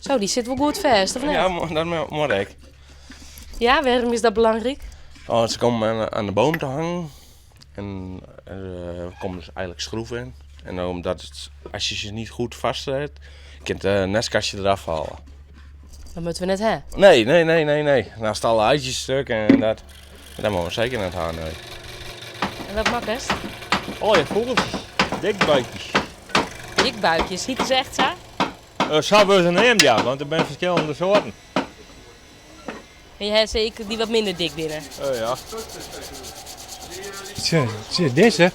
Zo, die zit wel goed vast, of niet? Ja, dat moet ik. Ja, waarom is dat belangrijk? Oh, ze komen aan de boom te hangen. En er komen dus eigenlijk schroeven in. En omdat als je ze niet goed vastzet, kan het nestkastje eraf halen. Dat moeten we net hebben. Nee. Dan staan alle eitjes stuk en dat moeten we zeker net gaan. Nee. En wat mag best? Oh ja, vogeltjes. Dikbuikjes. Dikbuikjes, hieten ze echt zo? Zo worden ze neemt, ja, want er zijn verschillende soorten. En je hebt zeker die wat minder dik binnen. Ja. Deze,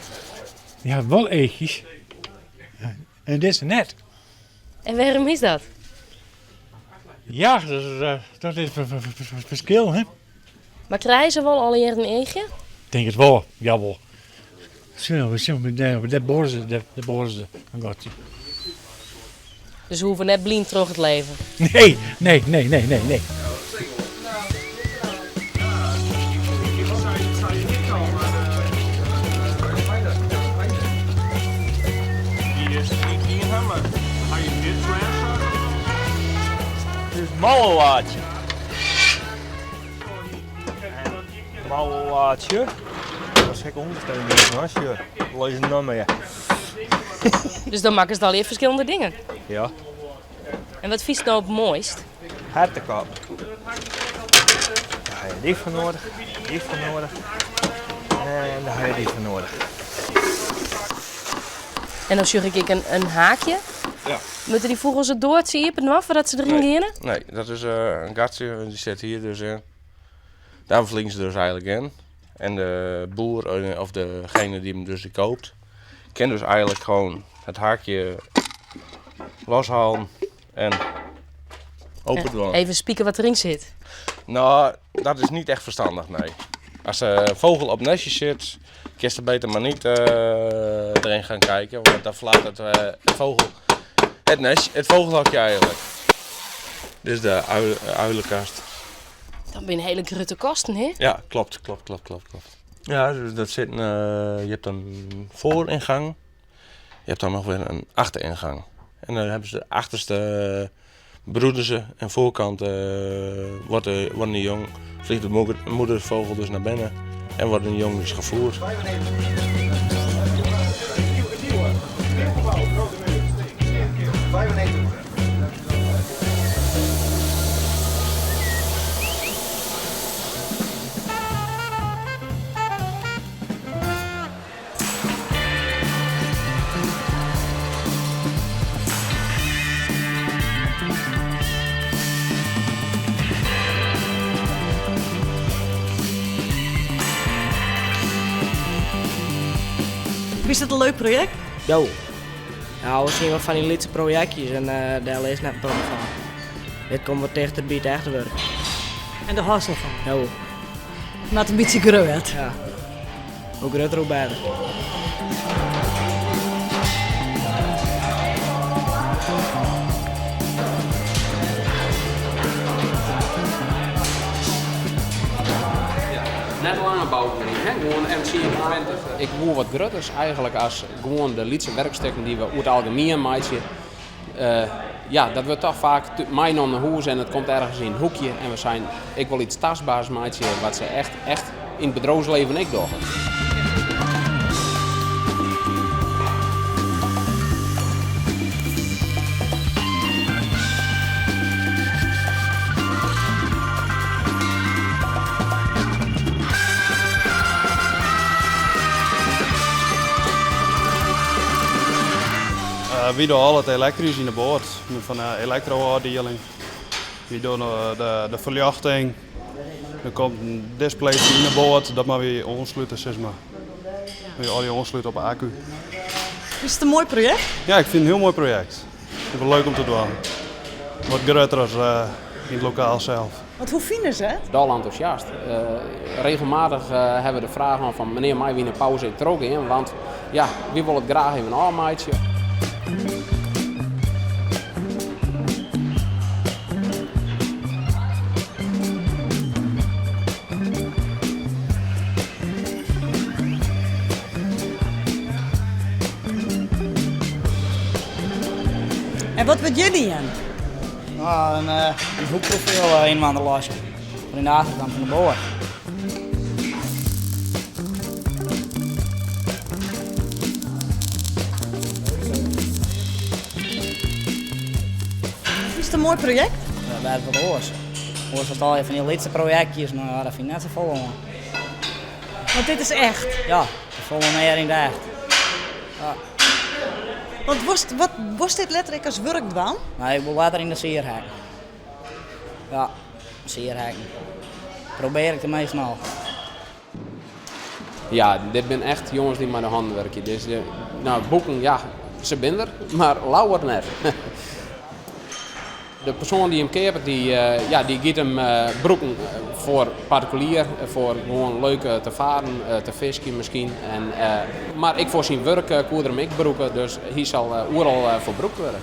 die had wel eetjes. En deze net. En waarom is dat? Ja, dat is verschil, hè? Maar krijgen ze wel alle jaren een eegje? Ik denk het wel, jawel. Zo, dat boren ze. Dan gaat ie. Dus ze hoeven net blind terug het leven. Nee. Dit is mouwenwaadje. Mouwenwaadje. Dat is gek ondersteuning in als je lees het dan mee. Dus dan maken ze al even verschillende dingen. Ja. En wat vies nou het mooist? Hertenkap. Daar heb je die voor nodig, die voor nodig. En daar heb je die voor nodig. En dan zoek ik een haakje. Ja. Moeten die vogels het doortiepen af voordat ze erin beginnen? Nee, dat is een gatje, die zit hier dus in. Daar vliegen ze dus eigenlijk in. En de boer, of degene die hem dus koopt, kan dus eigenlijk gewoon het haakje loshalen en open doen. Even spieken wat erin zit. Nou, dat is niet echt verstandig, nee. Als een vogel op nestje zit, kun je beter maar niet erin gaan kijken. Want dan verlaat het vogelhokje eigenlijk. Dit is de uilenkast. Dan ben je een hele grote kosten, hè? Ja, klopt. Ja, dus dat zit je hebt een vooringang. Je hebt dan nog weer een achteringang. En dan hebben ze de achterste broeden ze en voorkant worden die jong, vliegt de moedervogel dus naar binnen en wordt een jong dus gevoerd. Is dat een leuk project? Jo. Nou, we zien wel van die lietse projectjes en daar is net een van. Dit komt wat dichterbij het echte werk. En de hassel van? Jo. Met een beetje groot. Ja. Hoe groter hoe beter. Net lange bouwkring, hè? Gewoon MC20. Ik woon wat groter eigenlijk als gewoon de liedse werkstukken die we over het algemeen maken. Ja, dat wordt toch vaak mijn om de hoes en het komt ergens in een hoekje. En we zijn, ik wil iets tastbaars maken wat ze echt in het bedrijfsleven ik doen. We doen al het elektrisch in de boord, van de elektroafdeling. We doen de verlichting. Er komt een display in de boord, dat maar weer aansluiten, zeg maar. Weer al die aansluiten op de accu. Is het een mooi project? Ja, ik vind het een heel mooi project. Het is wel leuk om te doen. Wat groter als in het lokaal zelf. Want hoe vinden ze het? Dol enthousiast. Regelmatig hebben we de vraag van meneer mij wie een pauze er ook in, want ja, wie wil het graag even aanmaken. En wat weet jullie aan? Nou, een hoekprofiel een maand lossen. Van in de achterkant van de boor. Is het een mooi project? Dat is wat oors. Oors was al van die laatste projectjes, maar ja, dat vind ik net zo vol. Want dit is echt. Ja, dat volgen meer in de echt. Ja. Want was dit letterlijk als werk dan? Nee, ik wil later in de sierhaken. Ja, sierhaken. Probeer ik de meest snel. Ja, dit zijn echt jongens die met de handen werken. Dus, nou, boeken, ja, ze zijn er, maar lauwer net. De persoon die hem keert, die geeft hem broeken voor particulier, voor gewoon leuk te varen, te visken misschien. Maar ik voor zijn werk koer hem ik broeken, dus hij zal overal voor broek worden.